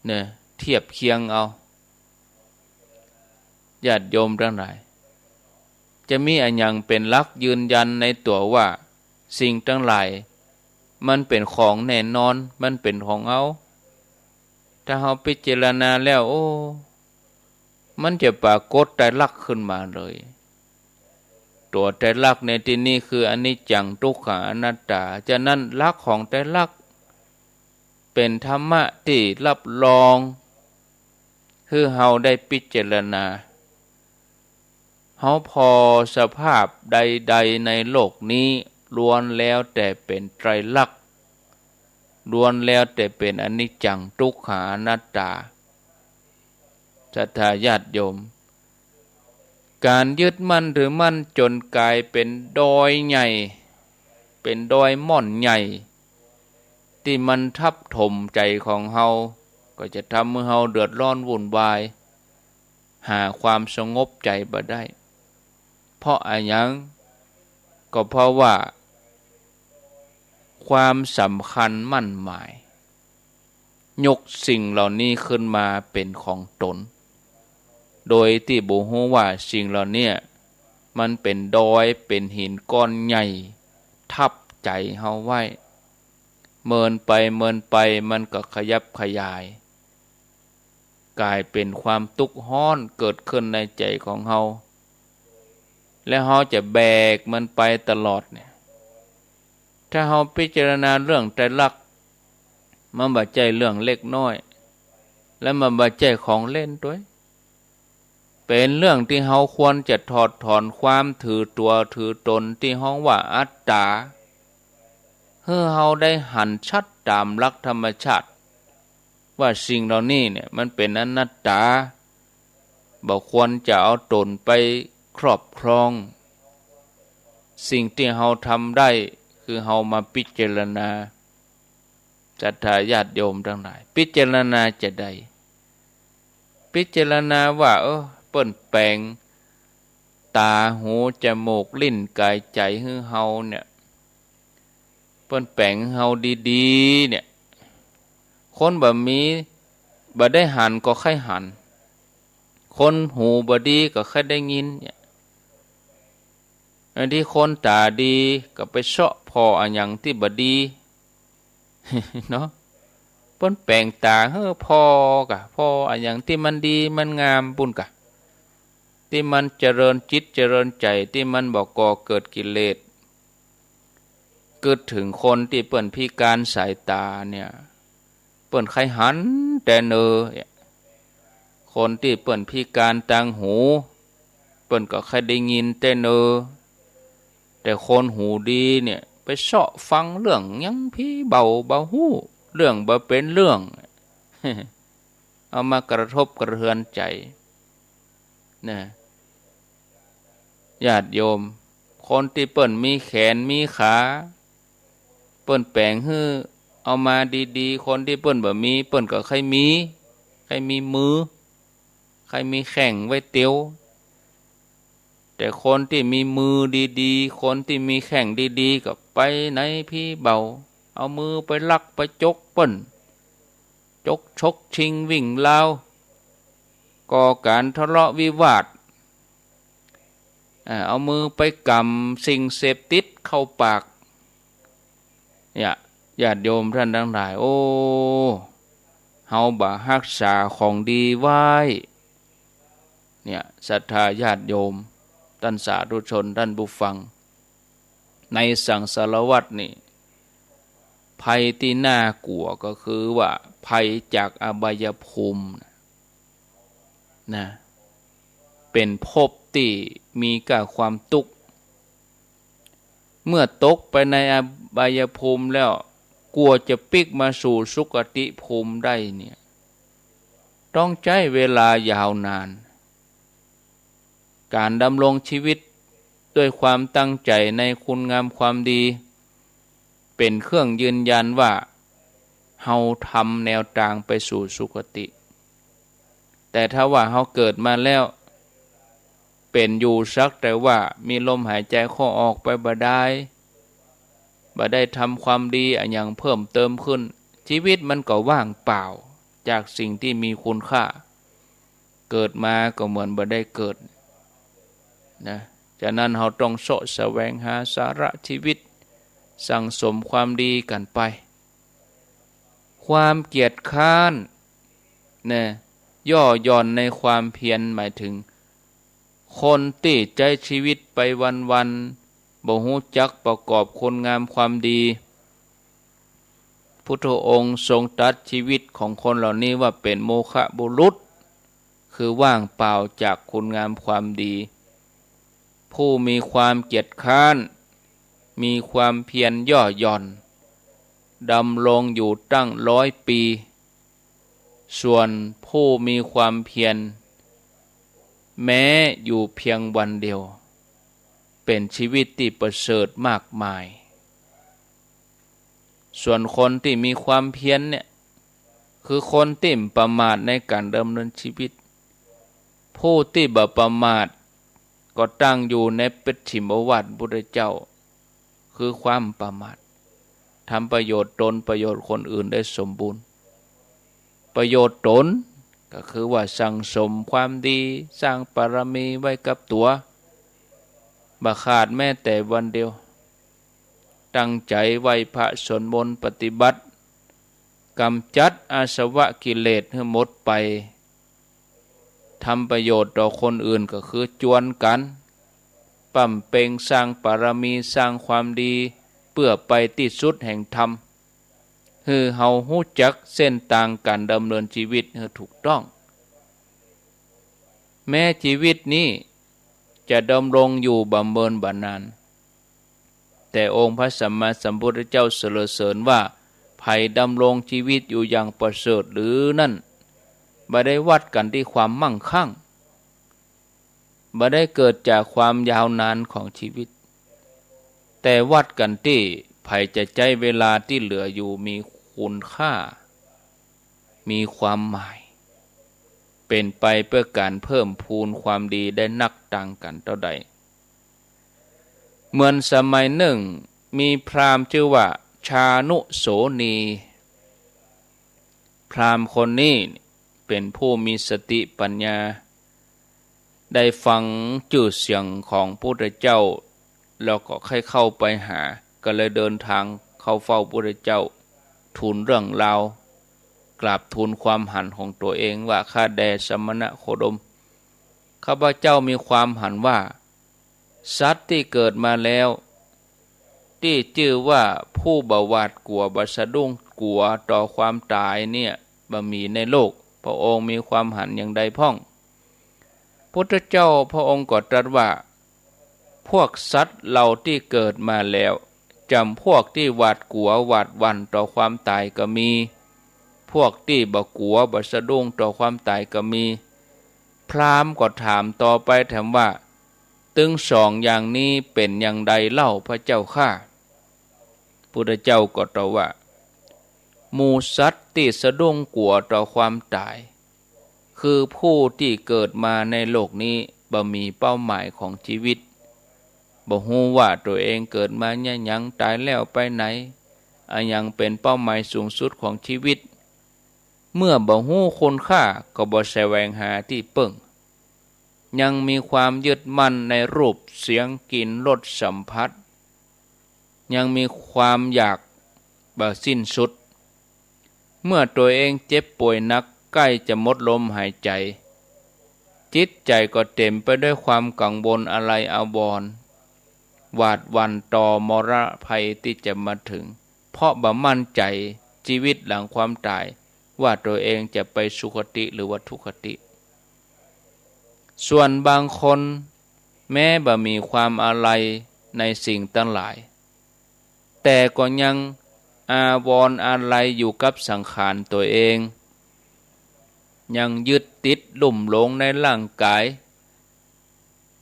เนี่ยเทียบเคียงเอาญาติโยมทั้งหลายจะมีอันยังเป็นหลักยืนยันในตัวว่าสิ่งทั้งหลายมันเป็นของแน่นอนมันเป็นของเอาถ้าเฮาพิจารณาแล้วโอ้มันจะปรากฏไตรลักษณ์ขึ้นมาเลยตัวไตรลักษณ์ในที่นี้คืออนิจจังทุกขังอนัตตาฉะนั้นหลักของไตรลักษณ์เป็นธรรมะที่รับรองคือเฮาได้พิจารณาเฮาพอสภาพใดๆในโลกนี้ล้วนแล้วแต่เป็นไตรลักษณ์ล้วนแล้วแต่เป็นอนิจจังทุกขังอนัตตาศรัทธาญาติโยมการยึดมั่นหรือมั่นจนกลายเป็นดอยใหญ่เป็นดอยม่อนใหญ่ที่มันทับถมใจของเฮาก็จะทำให้เฮาเดือดร้อนวุ่นวายหาความสงบใจบ่ได้เพราะอะไรยังก็เพราะว่าความสำคัญมั่นหมายยกสิ่งเหล่านี้ขึ้นมาเป็นของตนโดยที่บ่ฮู้ว่าสิ่งเหล่านี้มันเป็นดอยเป็นหินก้อนใหญ่ทับใจเฮาไว้เมินไปมันก็ขยับขยายกลายเป็นความทุกข์ร้อนเกิดขึ้นในใจของเฮาและเฮาจะแบกมันไปตลอดเนี่ยถ้าเฮาพิจารณาเรื่องไตรลักษณ์มันบ่ใช่เรื่องเล็กน้อยและมันบ่ใช่ของเล่นด้วยเป็นเรื่องที่เฮาควรจะถอดถอนความถือตัวถือตนที่ฮ้องว่าอัตตาเพื่อเฮาได้หันชัดตามหลักธรรมชาติว่าสิ่งเหล่านี้เนี่ยมันเป็นอนัตตาบ่ควรจะเอาตนไปครอบครองสิ่งที่เฮาทำได้คือเฮามาพิจารณาศรัทธาญาติโยมทั้งหลายพิจารณาจะได้พิจารณาว่าเปิ้นแปลงตาหูจมูกลิ้นกายใจให้เฮาเนี่ยเปิ้นแปลงเฮาดีๆเนี่ยคนบ่มีบ่ได้หันก็ค่อยหันคนหูบ่ดีก็ค่อยได้ยินเนี่ยอันที่คนตาดีก็ไปเสาะพออันหยังที่บ่ดี เนาะเปิ้นแปลงตาเฮ้อพอกะพออันหยังที่มันดีมันงามปุ่นกะที่มันเจริญจิตเจริญใจที่มันบ่ก่อเกิดกิเลสเกิดถึงคนที่เปิ้นพิการสายตาเนี่ยเปิ้นใครหันแต่เนอคนที่เปิ้นพิการทางหูเปิ้นก็ใครได้ยินแต่เนอแต่คนหูดีเนี่ยไปเสาะฟังเรื่องยังพี่เบาหู้เรื่องบ่เป็นเรื่อง เอามากระทบกระเทือนใจนะญาติโยมคนที่เปิ้นมีแขนมีขาเปิ้นแปลงฮื้อเอามาดีๆคนที่เปิ้นบ่มีเปิ้นก็ใครมีมือใครมีแข้งไว้เตียวแต่คนที่มีมือดีๆคนที่มีแข้งดีๆก็ไปไหนพี่เบาเอามือไปลักไปจกเปิ้นจกชกชิงวิ่งราวก่อการทะเลาะวิวาทเอามือไปกำสิ่งเสพติดเข้าปากเนี่ยญาติโยมท่านทั้งหลายโอ้เฮาบ่รักษาของดีไว้เนี่ยศรัทธาญาติโยมท่านสาธุชนท่านผู้ฟัง ในสังสารวัฏนี่ภัยที่น่ากลัวก็คือว่าภัยจากอบายภูมินะเป็นภพที่มีกับความทุกข์เมื่อตกไปในอบายภูมิแล้วกลัวจะปิกมาสู่สุคติภูมิได้เนี่ยต้องใช้เวลายาวนานการดำรงชีวิตด้วยความตั้งใจในคุณงามความดีเป็นเครื่องยืนยันว่าเฮาทำแนวทางไปสู่สุคติแต่ถ้าว่าเฮาเกิดมาแล้วเป็นอยู่สักแต่ว่ามีลมหายใจเข้าออกไปบ่ได้ทำความดีอย่างเพิ่มเติมขึ้นชีวิตมันก็ว่างเปล่าจากสิ่งที่มีคุณค่าเกิดมาก็เหมือนบ่ได้เกิดนะฉะนั้นเราต้องเสาะแสวงหาสาระชีวิตสั่งสมความดีกันไปความเกียจคร้านนะย่อหย่อนในความเพียรหมายถึงคนที่ใจชีวิตไปวันๆบ่ฮู้จักประกอบคุณงามความดีพุทธองค์ทรงตรัสชีวิตของคนเหล่านี้ว่าเป็นโมฆะบุรุษคือว่างเปล่าจากคุณงามความดีผู้มีความเกียจคร้านมีความเพียรย่อหย่อนดำรงอยู่ตั้ง100 ปีส่วนผู้มีความเพียรแม้อยู่เพียงวันเดียวเป็นชีวิตที่ประเสริฐมากมายส่วนคนที่มีความเพียรเนี่ยคือคนที่ประมาทในการดำเนินชีวิตผู้ที่บ่ประมาทก็ตั้งอยู่ในปัจฉิมวาทพุทธเจ้าคือความประมาททำประโยชน์ตนประโยชน์คนอื่นได้สมบูรณ์ประโยชน์ตนก็คือว่าสั่งสมความดีสร้างบารมีไว้กับตัวบ่ขาดแม้แต่วันเดียวตั้งใจไหว้พระสวดมนต์ปฏิบัติกำจัดอาสวะกิเลสให้หมดไปทำประโยชน์ต่อคนอื่นก็คือจวนกันปั่มเป่งสร้างบารมีสร้างความดีเพื่อไปที่สุดแห่งธรรมคือเฮาฮู้จักเส้นทางการดำเนินชีวิตให้ถูกต้องแม้ชีวิตนี้จะดำรงอยู่บำเพ็ญบานานแต่องค์พระสัมมาสัมพุทธเจ้าสรรเสริญว่าภัยดำรงชีวิตอยู่อย่างประเสริฐหรือนั่นบ่ได้วัดกันที่ความมั่งคั่งบ่ได้เกิดจากความยาวนานของชีวิตแต่วัดกันที่ภัยจะใจเวลาที่เหลืออยู่มีคุณค่ามีความหมายเป็นไปเพื่อการเพิ่มพูนความดีได้นักต่างกันเท่าใดเหมือนสมัยหนึ่งมีพราหมณ์ชื่อว่าชานุโสนีพราหมณ์คนนี้เป็นผู้มีสติปัญญาได้ฟังชื่อเสียงของพระพุทธเจ้าแล้วก็ค่อยเข้าไปหาก็เลยเดินทางเข้าเฝ้าพระพุทธเจ้าทูลเรื่องราวกราบทูลความหันของตัวเองว่าข้าแด่สมณโคดมข้าพเจ้ามีความหันว่าสัตว์ที่เกิดมาแล้วที่ชื่อว่าผู้บ่หวาดกลัวบ่สะดุ้งกลัวต่อความตายเนี่ยบ่มีในโลกพระองค์มีความหันอย่างใดพ้องพุทธเจ้าพระองค์ก็ตรัสว่าพวกสัตว์เหล่าที่เกิดมาแล้วจำพวกที่หวาดกลัวหวาดหวั่นต่อความตายก็มีพวกที่บ่กลัวบ่สะดุ้งต่อความตายก็มีพราหมณ์ก็ถามต่อไปถามว่าตึงสองอย่างนี้เป็นอย่างใดเล่าพระเจ้าข้าพุทธเจ้าก็ตรัสว่าหมู่สัตว์ที่สะดุ้งกลัวต่อความตายคือผู้ที่เกิดมาในโลกนี้บ่มีเป้าหมายของชีวิตบ่ฮู้ว่าตัวเองเกิดมาเนี่ยหยังตายแล้วไปไหนอันยังเป็นเป้าหมายสูงสุดของชีวิตเมื่อบ่ฮู้คุณค่าก็บ่แสวงหาที่พึ่งยังมีความยึดมั่นในรูปเสียงกลิ่นรสสัมผัสยังมีความอยากบ่สิ้นสุดเมื่อตัวเองเจ็บป่วยหนักใกล้จะหมดลมหายใจจิตใจก็เต็มไปด้วยความกังวลอะไรอาวรณ์ หวาดหวั่นต่อมรณะภัยที่จะมาถึงเพราะบ่มั่นใจชีวิตหลังความตายว่าตัวเองจะไปสุคติหรือว่าทุคติ ส่วนบางคนแม้บ่มีความอาลัยในสิ่งทั้งหลายแต่ก็ยังอาวรณ์อาลัยอยู่กับสังขารตัวเองยังยึดติดลุ่มหลงในร่างกาย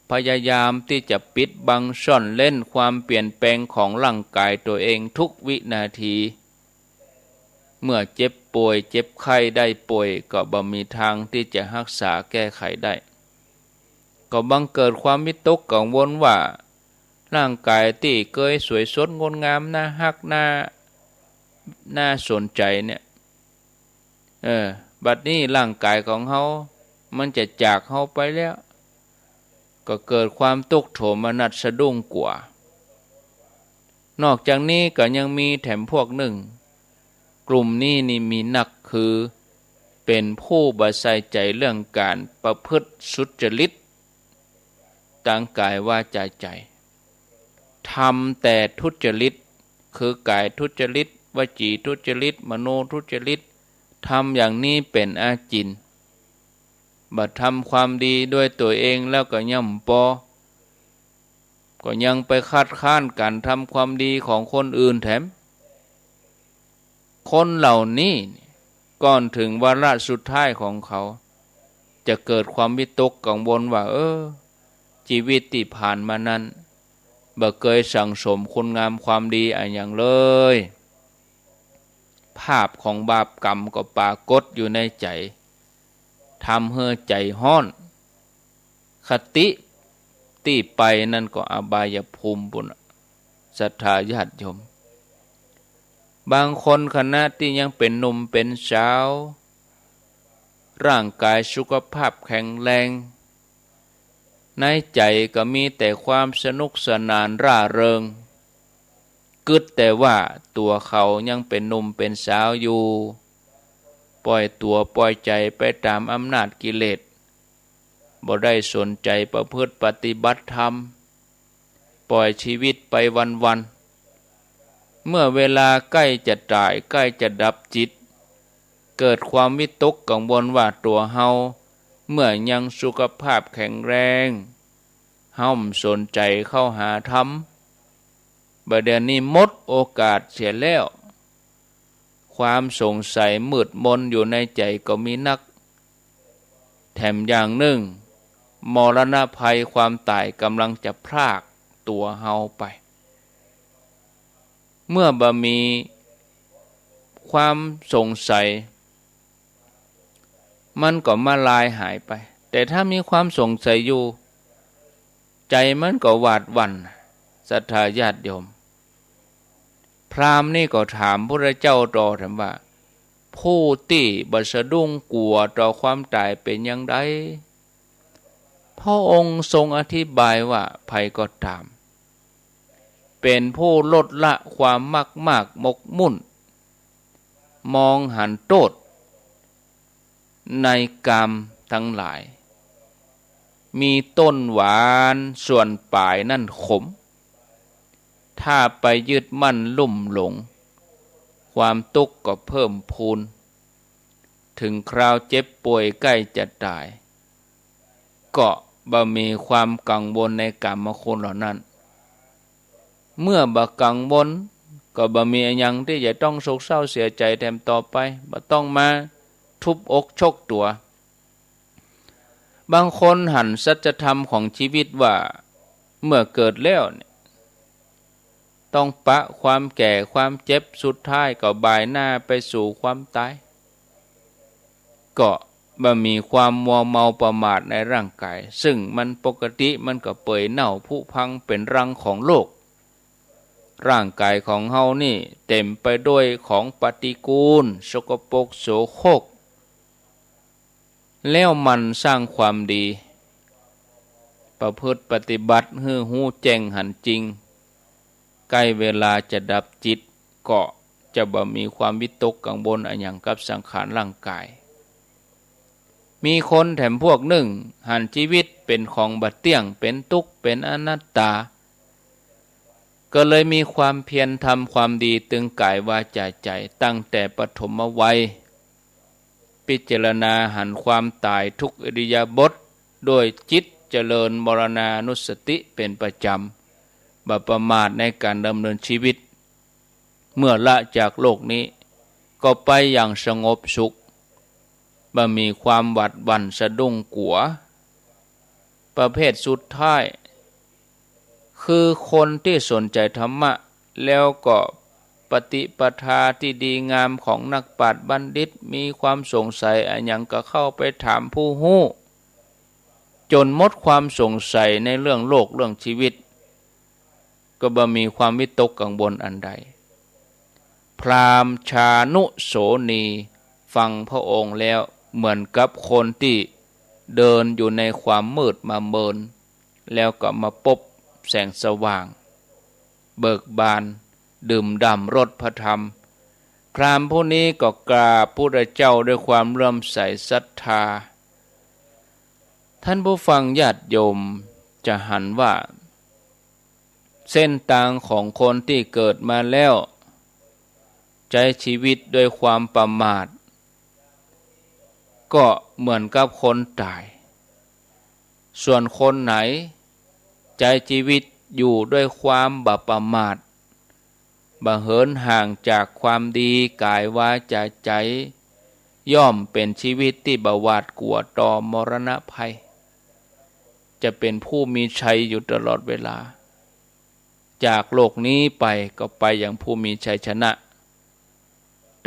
พยายามที่จะปิดบังซ่อนเล่นความเปลี่ยนแปลงของร่างกายตัวเองทุกวินาทีเมื่อเจ็บป่วยเจ็บไข้ได้ป่วยก็บ่มีทางที่จะรักษาแก้ไขได้ก็บังเกิดความวิตกกังวลว่าร่างกายที่เคยสวยสดงดงามน่าฮักน่าสนใจเนี่ยบัดนี้ร่างกายของเฮามันจะจากเฮาไปแล้วก็เกิดความทุกข์โทมนัสสะดุ้งกลัวนอกจากนี้ก็ยังมีแถมพวกหนึ่งกลุ่มนี้นี่มีหนักคือเป็นผู้บ่ใส่ใจเรื่องการประพฤติสุจริตทางกายวาจาใจทำแต่ทุจริตคือกายทุจริตวจีทุจริตมโนทุจริตทำอย่างนี้เป็นอาจินบัดทำความดีด้วยตัวเองแล้วก็ย่ำปอก็ยังไปคัดค้านการทำความดีของคนอื่นแถมคนเหล่านี้ก่อนถึงวาระสุดท้ายของเขาจะเกิดความวิตกกังวลว่าชีวิตที่ผ่านมานั้นบ่เคยสั่งสมคุณงามความดีอย่างเลยภาพของบาปกรรมก็ปรากฏอยู่ในใจทำให้ใจห้อนคติที่ไปนั่นก็อบายภูมิบุญศรัทธาญาติโยมบางคนขณะที่ยังเป็นหนุ่มเป็นสาวร่างกายสุขภาพแข็งแรงในใจก็มีแต่ความสนุกสนานร่าเริงกึดแต่ว่าตัวเขายังเป็นหนุ่มเป็นสาวอยู่ปล่อยตัวปล่อยใจไปตามอำนาจกิเลสบ่ได้สนใจประพฤติปฏิบัติธรรมปล่อยชีวิตไปวันๆเมื่อเวลาใกล้จะตายใกล้จะดับจิตเกิดความวิตกกังวลว่าตัวเฮาเมื่อยังสุขภาพแข็งแรงเฮาสนใจเข้าหาธรรมบัดเดี๋ยวนี้หมดโอกาสเสียแล้วความสงสัยมืดมนอยู่ในใจก็มีนักแถมอย่างหนึ่งมรณะภัยความตายกำลังจะพรากตัวเฮาไปเมื่อบ่มีความสงสัยมันก็มาลายหายไปแต่ถ้ามีความสงสัยอยู่ใจมันก็หวาดหวั่นศรัทธาญาติโยมพราหมณ์นี่ก็ถามพระเจ้าต่อถามว่าผู้ที่บ่สะดุ้งกลัวต่อความตายเป็นอย่างไรพระองค์ทรงอธิบายว่าภัยก็ตามเป็นผู้ลดละความมากหมกมุ่นมองหันโทษในกามทั้งหลายมีต้นหวานส่วนปลายนั่นขมถ้าไปยึดมั่นลุ่มหลงความทุกข์ก็เพิ่มพูนถึงคราวเจ็บป่วยใกล้จะตายก็บ่มีความกังวลในกามคุณเหล่านั้นเมื่อบ่กังวลก็บ่มีอย่างที่จะต้องโศกเศร้าเสียใจแถมต่อไปบ่ต้องมาทุบอกชกตัวบางคนหันสัจธรรมของชีวิตว่าเมื่อเกิดแล้วเนี่ยต้องปะความแก่ความเจ็บสุดท้ายก็บ่ายหน้าไปสู่ความตายก็บ่มีความมัวเมาประมาทในร่างกายซึ่งมันปกติมันก็เปื่อยเน่าผุพังเป็นรังของโลกร่างกายของเฮานี่เต็มไปด้วยของปฏิกูลสกปรกโสโครกแล้วมันสร้างความดีประพฤติปฏิบัติให้หูแจ้งหันจริงใกล้เวลาจะดับจิตก็จะบ่มีความวิตกกังวลอย่างกับสังขารร่างกายมีคนแถมพวกหนึ่งหันชีวิตเป็นของบัดเที่ยงเป็นทุกข์เป็นอนัตตา ก็เลยมีความเพียรทำความดีตึงกายวาจาใจตั้งแต่ปฐมวัยพิจารณาหันความตายทุกอิริยาบถโดยจิตเจริญมรณานุสติเป็นประจำบ่ประมาทในการดำเนินชีวิตเมื่อละจากโลกนี้ก็ไปอย่างสงบสุขบ่มีความหวาดหวั่นสะดุ้งกลัวประเภทสุดท้ายคือคนที่สนใจธรรมะแล้วก็ปฏิปทาที่ดีงามของนักปราชญ์บัณฑิตมีความสงสัยอะไรอย่างก็เข้าไปถามผู้ฮู้จนหมดความสงสัยในเรื่องโลกเรื่องชีวิตก็บ่มีความวิตกกังวลอันใดพราหมณ์ชานุโสนีฟังพระองค์แล้วเหมือนกับคนที่เดินอยู่ในความมืดมาเมินแล้วก็มาพบแสงสว่างเบิกบานดื่มด่ำรสพระธรรมพราหมณ์ผู้นี้ก็กราบพระพุทธเจ้าด้วยความเลื่อมใสศรัทธาท่านผู้ฟังญาติโยมจะหันว่าเส้นทางของคนที่เกิดมาแล้วใช้ชีวิตด้วยความประมาทก็เหมือนกับคนตายส่วนคนไหนใจชีวิตอยู่ด้วยความบ่ประมาทบ่เหินห่างจากความดีกายวาจาใจย่อมเป็นชีวิตที่บ่หวาดกลัวต่อมรณะภัยจะเป็นผู้มีชัยอยู่ตลอดเวลาจากโลกนี้ไปก็ไปอย่างผู้มีชัยชนะ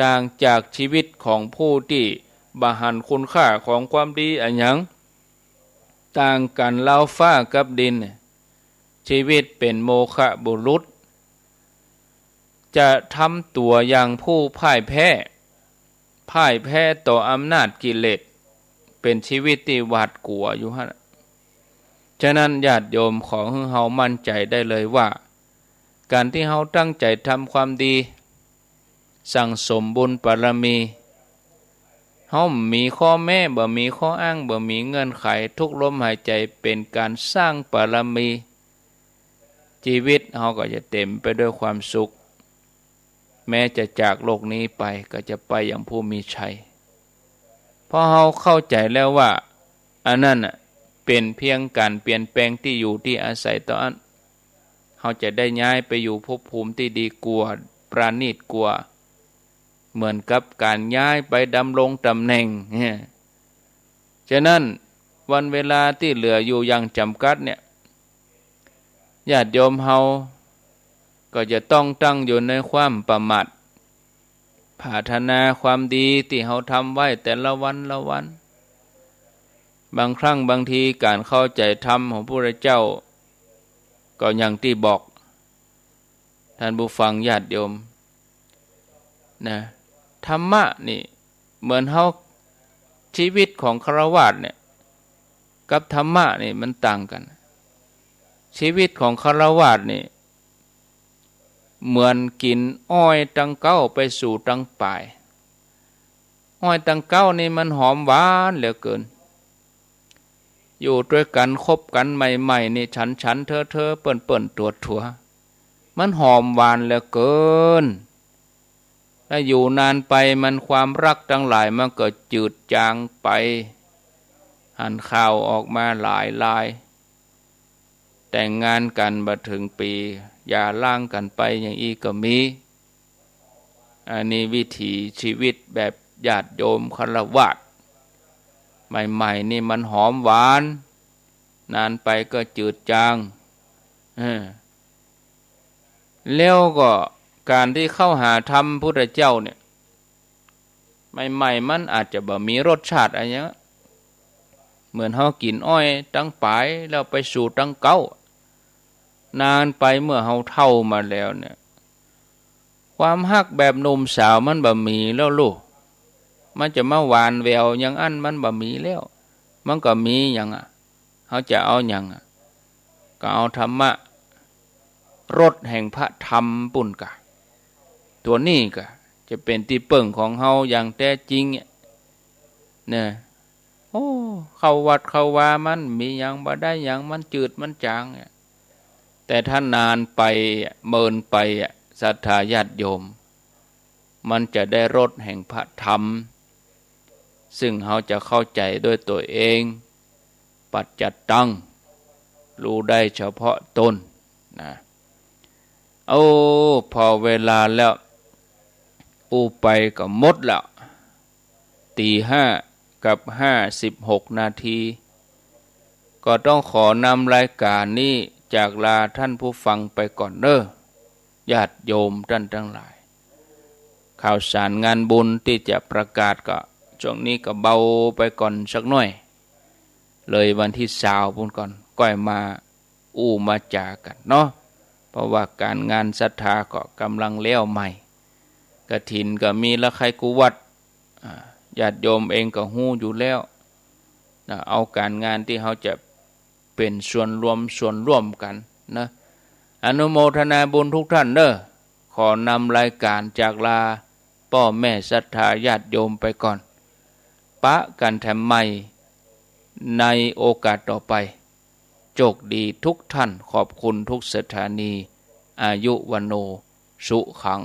ต่างจากชีวิตของผู้ที่บ่หันคุณค่าของความดีอันหยังต่างกันราวฟ้ากับดินชีวิตเป็นโมฆะบุรุษจะทำตัวอย่างผู้พ่ายแพ้ต่ออำนาจกิเลสเป็นชีวิตที่หวาดกลัวอยู่ฮะฉะนั้นญาติโยมขอให้เฮามั่นใจได้เลยว่าการที่เฮาตั้งใจทำความดีสั่งสมบุญบารมีเฮามีข้อแม้บ่มีข้ออ้างบ่มีเงื่อนไขทุกลมหายใจเป็นการสร้างบารมีชีวิตเฮาก็จะเต็มไปด้วยความสุขแม้จะจากโลกนี้ไปก็จะไปอย่างผู้มีชัยเพราะเฮาเข้าใจแล้วว่าอันนั้นเป็นเพียงการเปลี่ยนแปลงที่อยู่ที่อาศัยต่ออันเฮาจะได้ย้ายไปอยู่ภพภูมิที่ดีกว่าประณีตกว่าเหมือนกับการย้ายไปดำรงตำแหน่งฉะนั้นวันเวลาที่เหลืออยู่อย่างจำกัดเนี่ยญาติโยมเฮาก็จะต้องตั้งอยู่ในความประมาทพัฒนาความดีที่เฮาทำไว้แต่ละวันบางครั้งบางทีการเข้าใจธรรมของพระพุทธเจ้าก็อย่างที่บอกท่านผู้ฟังญาติโยมนะธรรมะนี่เหมือนเฮาชีวิตของฆราวาสเนี่ยกับธรรมะนี่มันต่างกันชีวิตของฆราวาสนี่เหมือนกินอ้อยตังเก้าไปสู่ตังป่ายอ้อยตังเก้านี่มันหอมหวานเหลือเกินอยู่ด้วยกันคบกันใหม่ๆนี่ฉันเธอเปิ่นตัวถัวมันหอมหวานเหลือเกินถ้าอยู่นานไปมันความรักทั้งหลายมันก็จืดจางไปหันข่าวออกมาหลายลายแต่งงานกันมาถึงปีอย่าล่างกันไปอย่างอีกก็มีอันนี้วิถีชีวิตแบบญาติโยมฆราวาสใหม่ๆนี่มันหอมหวานนานไปก็จืดจางแล้วก็การที่เข้าหาธรรมพุทธเจ้าเนี่ยใหม่ๆมันอาจจะบ่มีรสชาติอะไรเงี้ยเหมือนเฮากินอ้อยตั้งปลายแล้วไปสู่ตั้งเก้านานไปเมื่อเฮาเฒ่ามาแล้วเนี่ยความฮักแบบหนุ่มสาวมันบ่มีแล้วลูกมันจะมาหวานแววอย่างอันมันบ่มีแล้วมันก็มีอย่างเฮาจะเอาอย่างก็เอาธรรมะรสแห่งพระธรรมปุ่นกะตัวนี้ก็จะเป็นที่เปิ่งของเฮาอย่างแท้จริงเนี่ยโอ้เข้าวัดเข้าวามันมีอย่างบ่ได้อย่างมันจืดมันจาง แต่ถ้านานไปเมินไปศรัทธาญาติโยมมันจะได้รสแห่งพระธรรมซึ่งเขาจะเข้าใจด้วยตัวเองปัจจตังรู้ได้เฉพาะตนนะพอเวลาแล้วไปก็หมดแล้วตี 5:56 นาทีก็ต้องขอนำรายการนี้จากลาท่านผู้ฟังไปก่อนเด้อญาติโยมท่านทั้งหลายข่าวสารงานบุญที่จะประกาศก็ช่วงนี้ก็เบาไปก่อนสักหน่อยเลยวันที่20พุ่นก่อนก้อยมามาจากันเนาะเพราะว่าการงานศรัทธาก็กำลังเลี้ยวใหม่กฐินก็มีละใครกุวัดญาติโยมเองก็ฮู้อยู่แล้วเอาการงานที่เขาจะเป็นส่วนร่วมกันนะอนุโมทนาบุญทุกท่านเด้อขอนำรายการจากลาพ่อแม่ศรัทธาญาติโยมไปก่อนปะกันแถมใหม่ในโอกาสต่อไปโชคดีทุกท่านขอบคุณทุกสถานีอายุวโนสุขัง